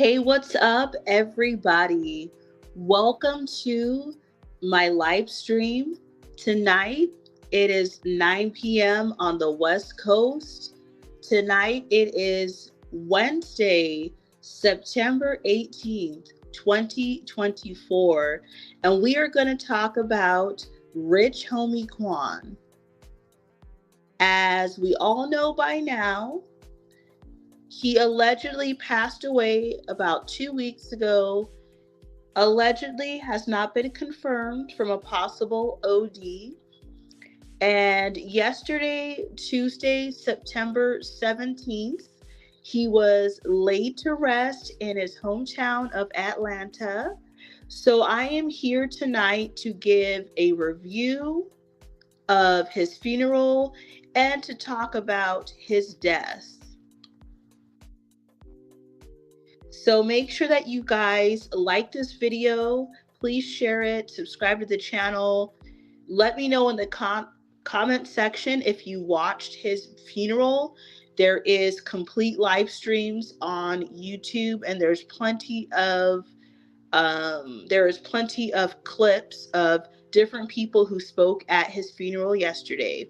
Hey, what's up, everybody? Welcome to my live stream. Tonight, it is 9 p.m. on the West Coast. Tonight, it is Wednesday, September 18th, 2024. And we are going to talk about Rich Homie Quan. As we all know by now, he allegedly passed away about 2 weeks ago. Allegedly has not been confirmed from a possible OD. And yesterday, Tuesday, September 17th, he was laid to rest in his hometown of Atlanta. So I am here tonight to give a review of his funeral and to talk about his death. So make sure that you guys like this video. Please share it, subscribe to the channel. Let me know in the comment section if you watched his funeral. There is complete live streams on YouTube, and there's plenty of clips of different people who spoke at his funeral yesterday.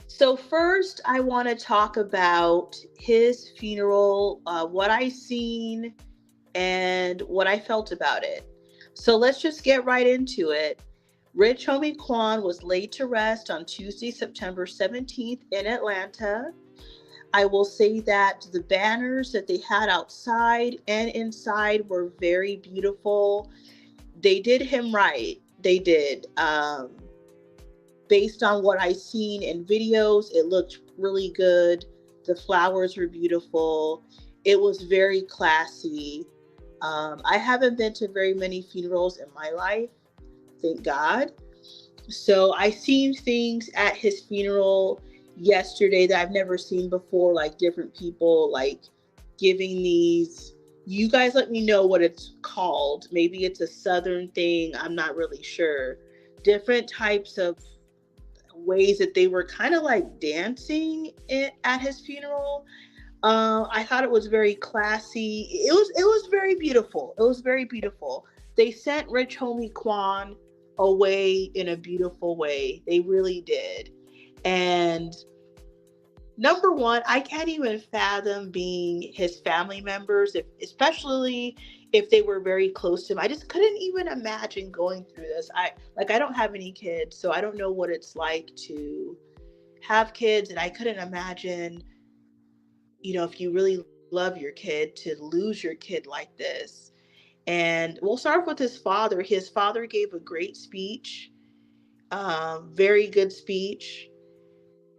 So first, I want to talk about his funeral, what I seen, and what I felt about it. So let's just get right into it. Rich Homie Quan was laid to rest on Tuesday, September 17th in Atlanta. I will say that the banners that they had outside and inside were very beautiful. They did him right. They did. Based on what I seen in videos, it looked really good. The flowers were beautiful. It was very classy. I haven't been to very many funerals in my life, thank God. So I seen things at his funeral yesterday that I've never seen before, like different people like giving these. You guys let me know what it's called. Maybe it's a Southern thing. I'm not really sure. Different types of ways that they were kind of like dancing at his funeral. I thought it was very classy. It was very beautiful. It was very beautiful. They sent Rich Homie Quan away in a beautiful way. They really did. And number one, I can't even fathom being his family members, especially if they were very close to him. I just couldn't even imagine going through this. I don't have any kids, so I don't know what it's like to have kids, and I couldn't imagine, if you really love your kid, to lose your kid like this. And we'll start with his father. His father gave a great speech, very good speech.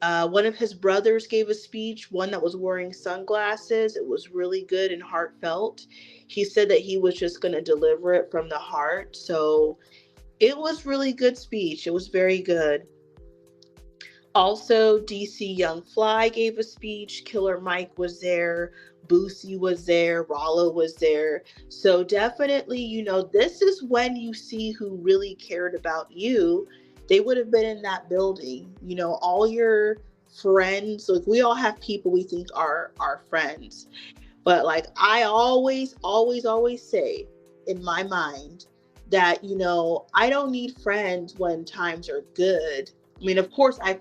One of his brothers gave a speech, one that was wearing sunglasses. It was really good and heartfelt. He said that he was just going to deliver it from the heart. So it was really good speech. It was very good. Also, DC Young Fly gave a speech. Killer Mike was there. Boosie was there. Rollo was there. So definitely, this is when you see who really cared about you. They would have been in that building. All your friends, like we all have people we think are our friends. But like I always say in my mind that, I don't need friends when times are good. I mean, of course I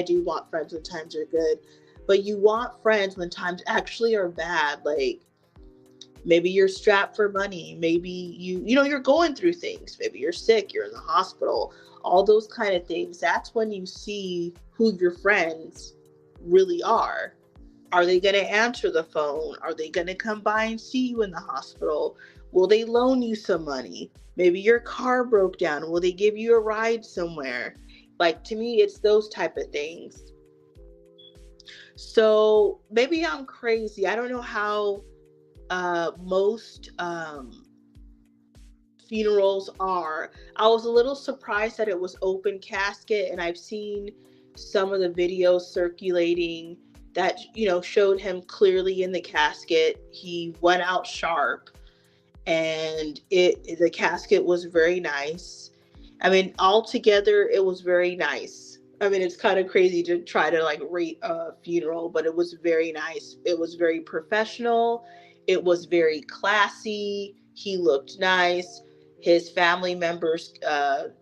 do want friends when times are good, but you want friends when times actually are bad. Like maybe you're strapped for money. Maybe you're going through things. Maybe you're sick, you're in the hospital, all those kind of things. That's when you see who your friends really are. Are they going to answer the phone? Are they going to come by and see you in the hospital? Will they loan you some money? Maybe your car broke down. Will they give you a ride somewhere? Like, to me, it's those type of things. So maybe I'm crazy. I don't know how most funerals are. I was a little surprised that it was open casket, and I've seen some of the videos circulating that showed him clearly in the casket. He went out sharp, and the casket was very nice. I mean, altogether it was very nice. I mean, it's kind of crazy to try to like rate a funeral, but it was very nice. It was very professional. It was very classy. He looked nice. His family members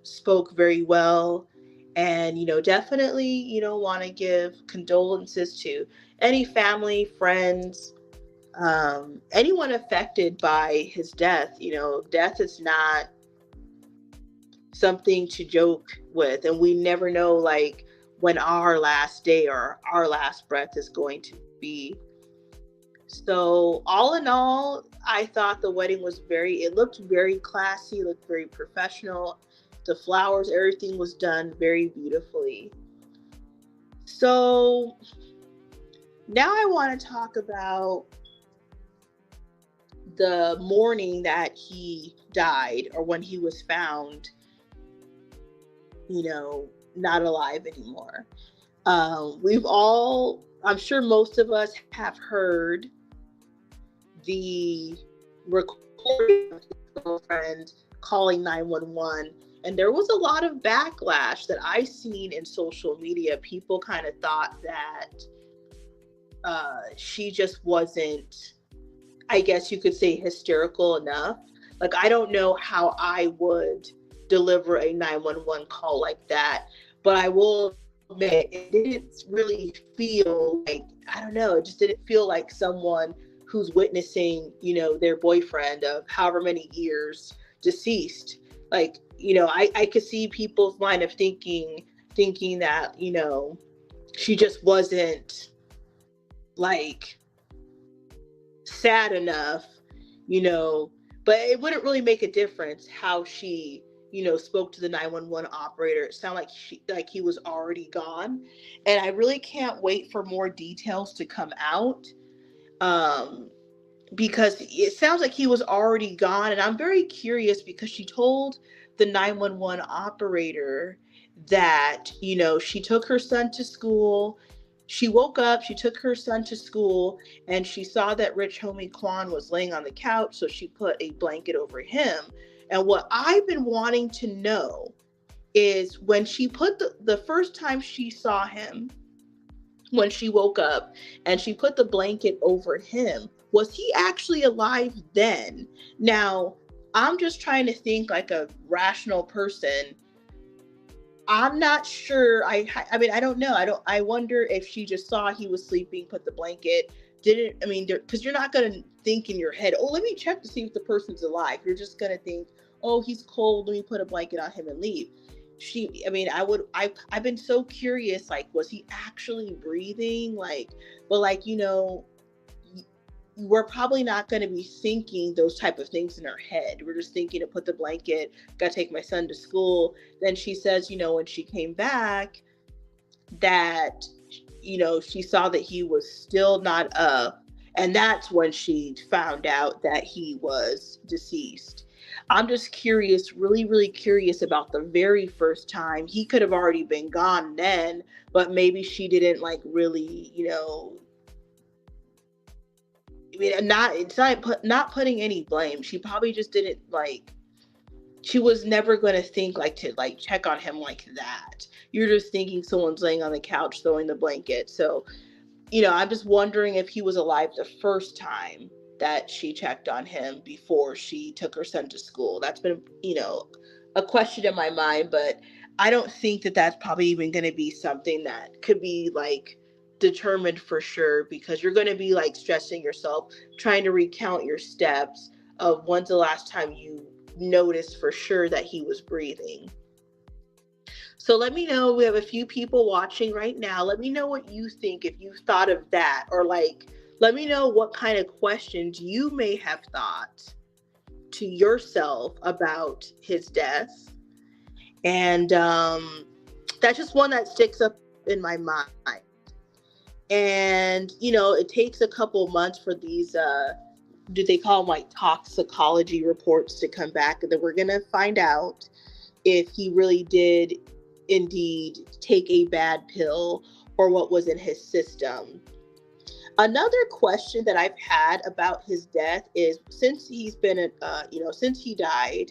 spoke very well. And, definitely, want to give condolences to any family, friends, anyone affected by his death. Death is not something to joke with, and we never know like when our last day or our last breath is going to be. So all in all, I thought the wedding was it looked very classy, looked very professional. The flowers, everything was done very beautifully. So now I want to talk about the morning that he died, or when he was found, not alive anymore. I'm sure most of us have heard the recording of his girlfriend calling 911. And there was a lot of backlash that I seen in social media. People kind of thought that she just wasn't, I guess you could say, hysterical enough. Like, I don't know how I would deliver a 911 call like that, but I will admit it didn't really feel like, I don't know, it just didn't feel like someone who's witnessing, their boyfriend of however many years deceased. Like, I could see people's line of thinking that, she just wasn't like sad enough, but it wouldn't really make a difference how she, spoke to the 911 operator. It sounded like he was already gone. And I really can't wait for more details to come out. Because it sounds like he was already gone. And I'm very curious because she told the 911 operator that, she took her son to school. She woke up, she took her son to school, and she saw that Rich Homie Quan was laying on the couch, so she put a blanket over him. And what I've been wanting to know is when she put the first time she saw him, when she woke up and she put the blanket over him, was he actually alive then? Now, I'm just trying to think like a rational person. I'm not sure. I mean, I don't know. I wonder if she just saw he was sleeping, put the blanket, because you're not going to think in your head, oh, let me check to see if the person's alive. You're just going to think, oh, he's cold, let me put a blanket on him and leave. I've been so curious, like, was he actually breathing? Like, but like, we're probably not going to be thinking those type of things in our head. We're just thinking to put the blanket, gotta take my son to school. Then she says, when she came back, that, she saw that he was still not up. And that's when she found out that he was deceased. I'm just curious, really, really curious about the very first time. He could have already been gone then, but maybe she didn't like really, not putting any blame. She probably just didn't like. She was never going to think like to like check on him like that. You're just thinking someone's laying on the couch throwing the blanket. So, I'm just wondering if he was alive the first time that she checked on him before she took her son to school. That's been, a question in my mind, but I don't think that that's probably even going to be something that could be like determined for sure, because you're going to be like stressing yourself trying to recount your steps of when's the last time you noticed for sure that he was breathing. So let me know. We have a few people watching right now. Let me know what you think, if you've thought of that, or like, let me know what kind of questions you may have thought to yourself about his death. And that's just one that sticks up in my mind. And, it takes a couple months for these, do they call them like toxicology reports to come back? And then we're going to find out if he really did indeed take a bad pill or what was in his system. Another question that I've had about his death is, since he's been, since he died,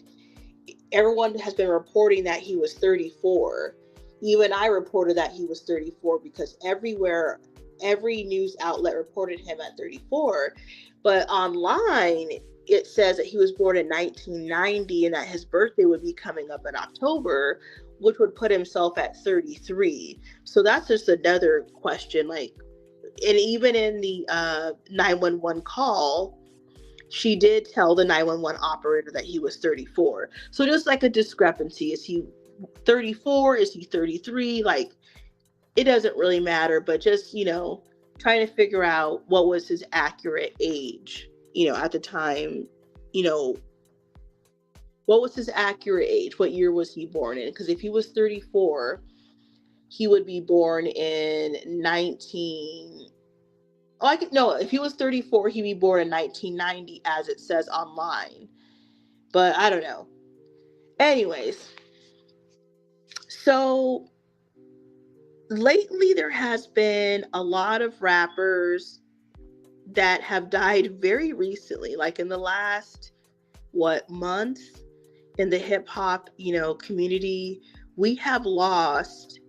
everyone has been reporting that he was 34. Even I reported that he was 34 because everywhere, every news outlet reported him at 34. But online, it says that he was born in 1990 and that his birthday would be coming up in October, which would put himself at 33. So that's just another question. Like, and even in the 911 call, she did tell the 911 operator that he was 34. So just like a discrepancy. Is he 34? Is he 33? Like, it doesn't really matter, but just, trying to figure out what was his accurate age, at the time, you know, what was his accurate age? What year was he born in? Because if he was 34, he would be born in 19. Oh, I could no. If he was 34, he'd be born in 1990, as it says online. But I don't know. Anyways, so lately there has been a lot of rappers that have died very recently, like in the last month in the hip hop, community. We have lost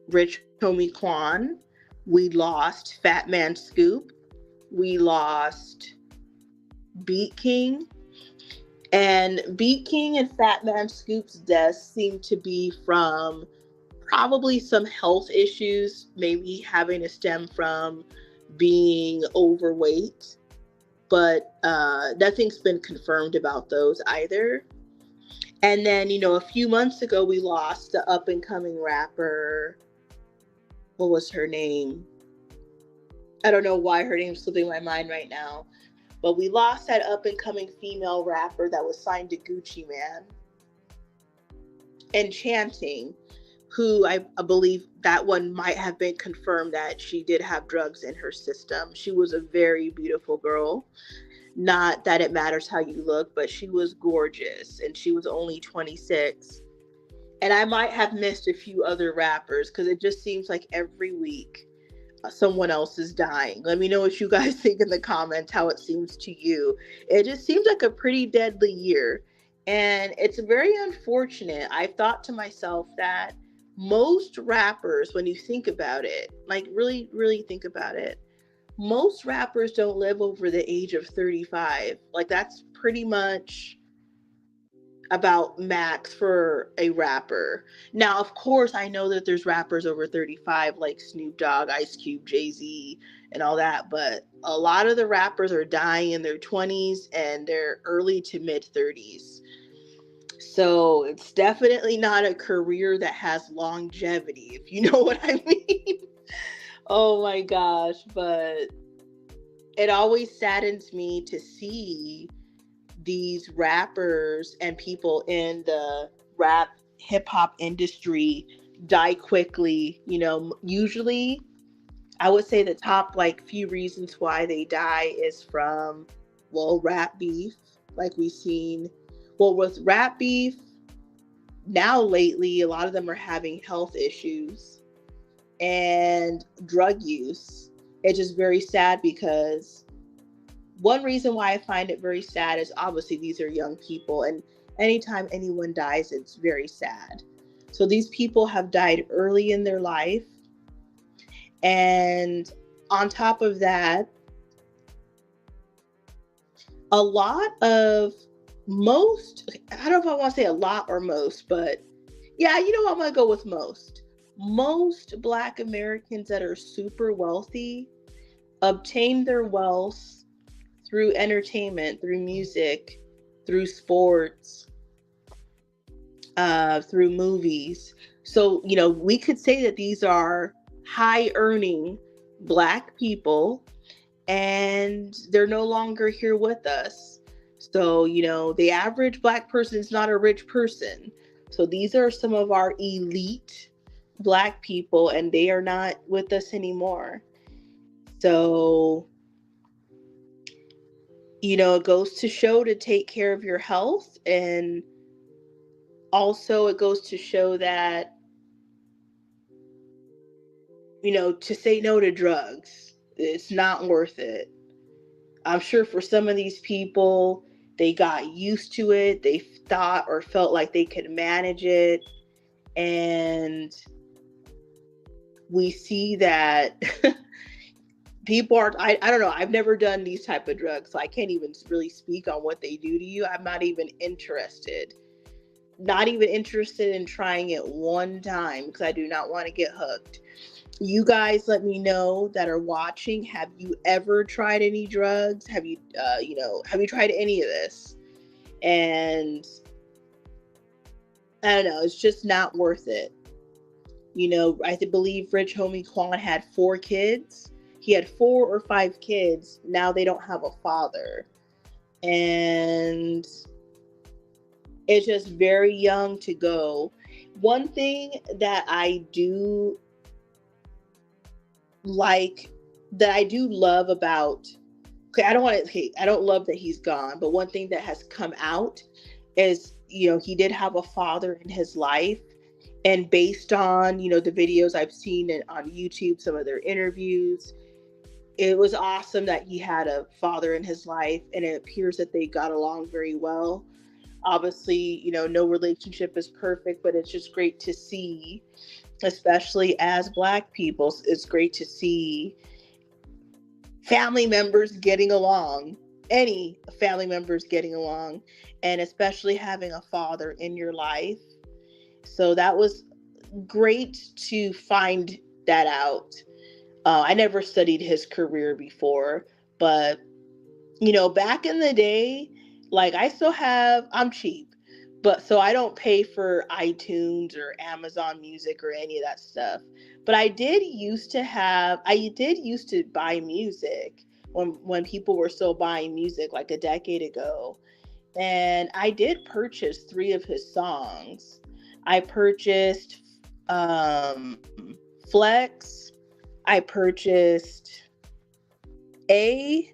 Rich Homie Quan. We lost Fat Man Scoop. We lost Beat King. And Beat King and Fat Man Scoop's deaths seem to be from probably some health issues, maybe having to stem from being overweight. But nothing's been confirmed about those either. And then, a few months ago, we lost the up and coming rapper. What was her name? I don't know why her name's slipping my mind right now. But we lost that up and coming female rapper that was signed to Gucci Mane. Enchanting, who I believe that one might have been confirmed that she did have drugs in her system. She was a very beautiful girl. Not that it matters how you look, but she was gorgeous, and she was only 26. And I might have missed a few other rappers because it just seems like every week someone else is dying. Let me know what you guys think in the comments, how it seems to you. It just seems like a pretty deadly year. And it's very unfortunate. I've thought to myself that most rappers, when you think about it, like really, really think about it, most rappers don't live over the age of 35. Like, that's pretty much about max for a rapper. Now, of course, I know that there's rappers over 35 like Snoop Dogg, Ice Cube, Jay-Z, and all that, but a lot of the rappers are dying in their 20s and their early to mid 30s. So it's definitely not a career that has longevity, if you know what I mean. Oh my gosh, but it always saddens me to see these rappers and people in the rap hip hop industry die quickly. Usually I would say the top few reasons why they die is from, rap beef, like we've seen. With rap beef, now lately, a lot of them are having health issues and drug use. It's just very sad because one reason why I find it very sad is obviously these are young people, and anytime anyone dies, it's very sad. So these people have died early in their life. And on top of that, a lot of I don't know if I want to say a lot or most, but yeah, I'm going to go with most. Most Black Americans that are super wealthy obtain their wealth through entertainment, through music, through sports, through movies. So, we could say that these are high earning Black people, and they're no longer here with us. So, the average Black person is not a rich person. So these are some of our elite Black people, and they are not with us anymore. So, it goes to show to take care of your health, and also it goes to show that, to say no to drugs. It's not worth it. I'm sure for some of these people, they got used to it. They thought or felt like they could manage it. And we see that people are, I don't know, I've never done these type of drugs, so I can't even really speak on what they do to you. I'm not even interested. Not even interested in trying it one time because I do not want to get hooked. You guys let me know that are watching, have you ever tried any drugs? Have you have you tried any of this? And I don't know, it's just not worth it. I believe Rich Homie Quan had 4 kids. He had 4 or 5 kids. Now they don't have a father. And it's just very young to go. One thing that I do like, that I do love about, I don't love that he's gone, but one thing that has come out is, he did have a father in his life. And based on, the videos I've seen on YouTube, some of their interviews, it was awesome that he had a father in his life, and it appears that they got along very well. Obviously, no relationship is perfect, but it's just great to see, especially as Black people, it's great to see family members getting along, any family members getting along, and especially having a father in your life. So that was great to find that out. I never studied his career before, but back in the day, like I'm cheap, but so I don't pay for iTunes or Amazon Music or any of that stuff. But I did used to buy music when people were still buying music like a decade ago. And I did purchase 3 of his songs. I purchased Flex. I purchased A,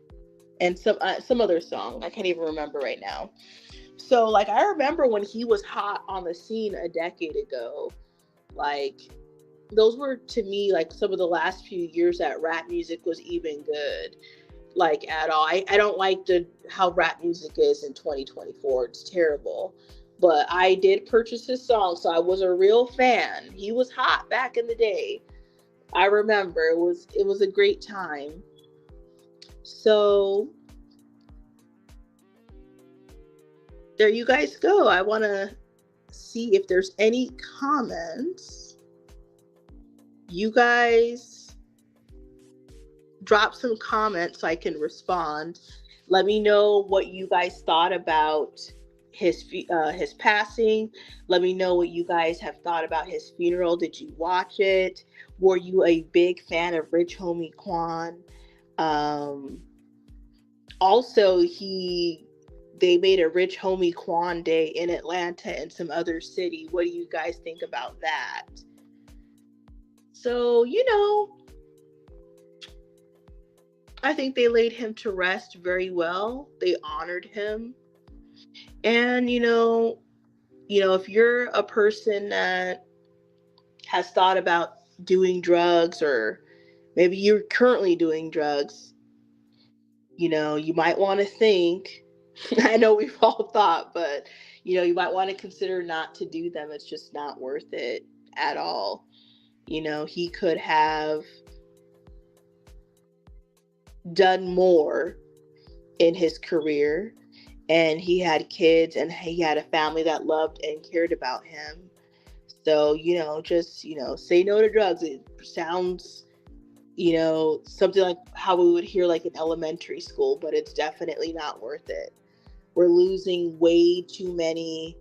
and some other song. I can't even remember right now. So like I remember when he was hot on the scene a decade ago, like those were to me like some of the last few years that rap music was even good. Like at all. I don't like how rap music is in 2024. It's terrible. But I did purchase his song, so I was a real fan. He was hot back in the day. I remember it was a great time. So there you guys go. I want to see if there's any comments. You guys drop some comments so I can respond. Let me know what you guys thought about his passing. Let me know what you guys have thought about his funeral. Did you watch it? Were you a big fan of Rich Homie Quan? Also, they made a Rich Homie Quan Day in Atlanta and some other city. What do you guys think about that? So, I think they laid him to rest very well. They honored him. And, if you're a person that has thought about doing drugs, or maybe you're currently doing drugs, you might want to think, I know we've all thought, but, you might want to consider not to do them. It's just not worth it at all. He could have done more in his career, and he had kids and he had a family that loved and cared about him. So, just, say no to drugs. It sounds, something like how we would hear like in elementary school, but it's definitely not worth it. We're losing way too many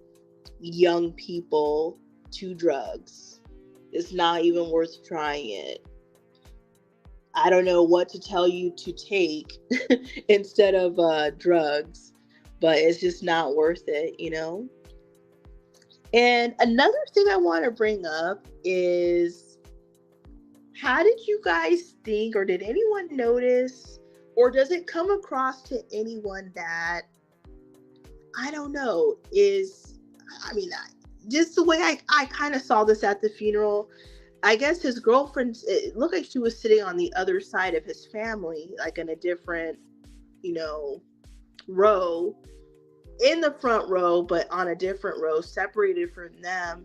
young people to drugs. It's not even worth trying it. I don't know what to tell you to take instead of drugs, but it's just not worth it, And another thing I want to bring up is, how did you guys think, or did anyone notice, or does it come across to anyone that, I don't know, just the way I kind of saw this at the funeral. I guess his girlfriend, it looked like she was sitting on the other side of his family, like in a different, row. in the front row, but on a different row, separated from them.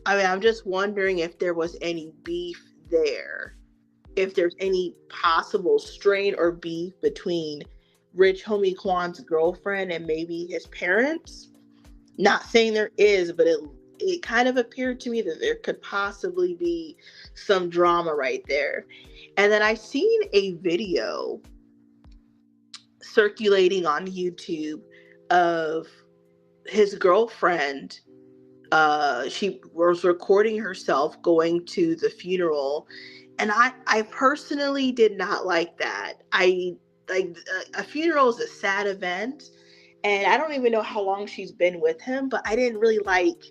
I mean, I'm just wondering if there was any beef there, if there's any possible strain or beef between Rich Homie Quan's girlfriend and maybe his parents. Not saying there is, but it kind of appeared to me that there could possibly be some drama right there. And then I seen a video circulating on YouTube of his girlfriend. She was recording herself going to the funeral, and I personally did not like that. I like a funeral is a sad event, and I don't even know how long she's been with him, but I didn't really like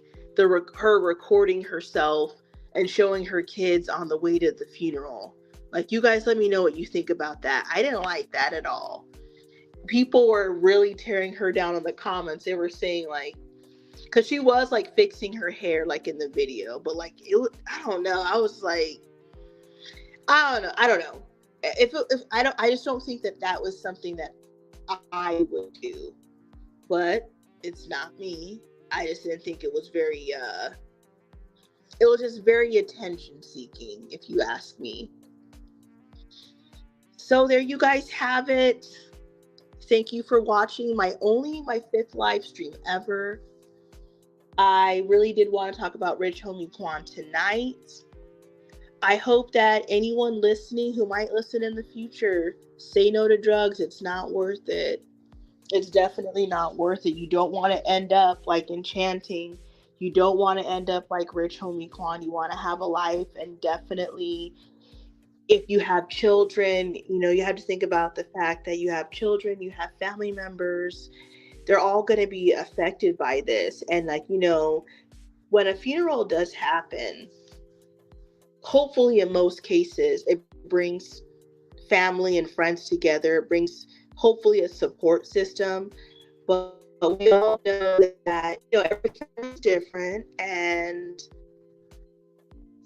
her recording herself and showing her kids on the way to the funeral. Like, you guys let me know what you think about that. I didn't like that at all. People were really tearing her down in the comments. They were saying, like, because she was like fixing her hair like in the video, but like I don't know. I was like, I don't know. If I just don't think that was something that I would do. But it's not me. I just didn't think it was very. It was just very attention seeking, if you ask me. So there you guys have it. Thank you for watching my 5th live stream ever. I really did want to talk about Rich Homie Quan tonight. I hope that anyone listening who might listen in the future, say no to drugs. It's not worth it. It's definitely not worth it. You don't want to end up like enchanting. You don't want to end up like Rich Homie Quan. You want to have a life, and definitely if you have children, you have to think about the fact that you have children, you have family members. They're all going to be affected by this. And when a funeral does happen, hopefully in most cases, it brings family and friends together. It brings hopefully a support system. But we all know that, every family is different. And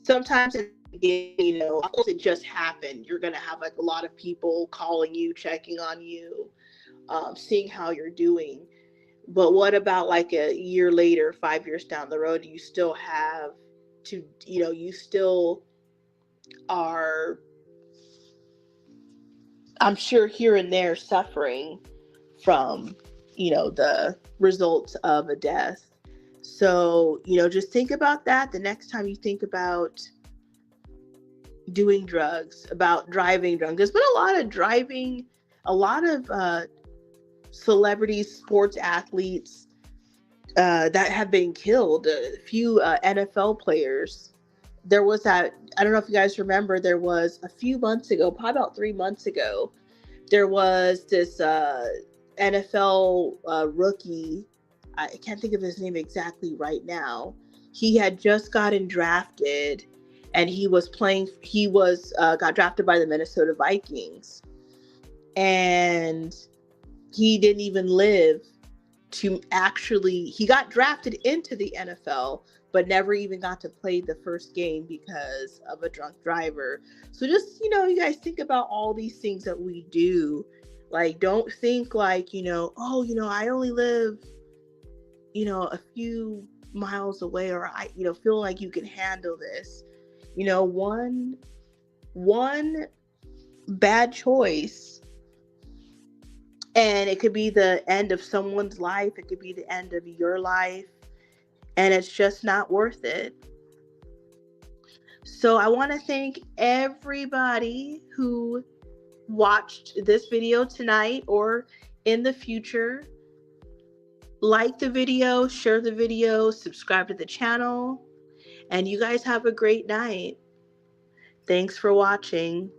sometimes of course it just happened. You're going to have like a lot of people calling you, checking on you, seeing how you're doing. But what about like a year later, 5 years down the road, you still have to, you still are, I'm sure, here and there suffering from, the results of a death. So, just think about that the next time you think about doing drugs, about driving drunk. There's been a lot of celebrities, sports athletes that have been killed. A few NFL players. There was that, I don't know if you guys remember, there was a few months ago, probably about 3 months ago, there was this NFL rookie. I can't think of his name exactly right now. He had just gotten drafted, and he got drafted by the Minnesota Vikings. And he didn't even live to actually, he got drafted into the NFL, but never even got to play the first game because of a drunk driver. So just, you guys think about all these things that we do. Like, don't think like, I only live, a few miles away, or I, feel like you can handle this. One bad choice, and it could be the end of someone's life. It could be the end of your life, and it's just not worth it. So I want to thank everybody who watched this video tonight or in the future. Like the video, share the video, subscribe to the channel, and you guys have a great night. Thanks for watching.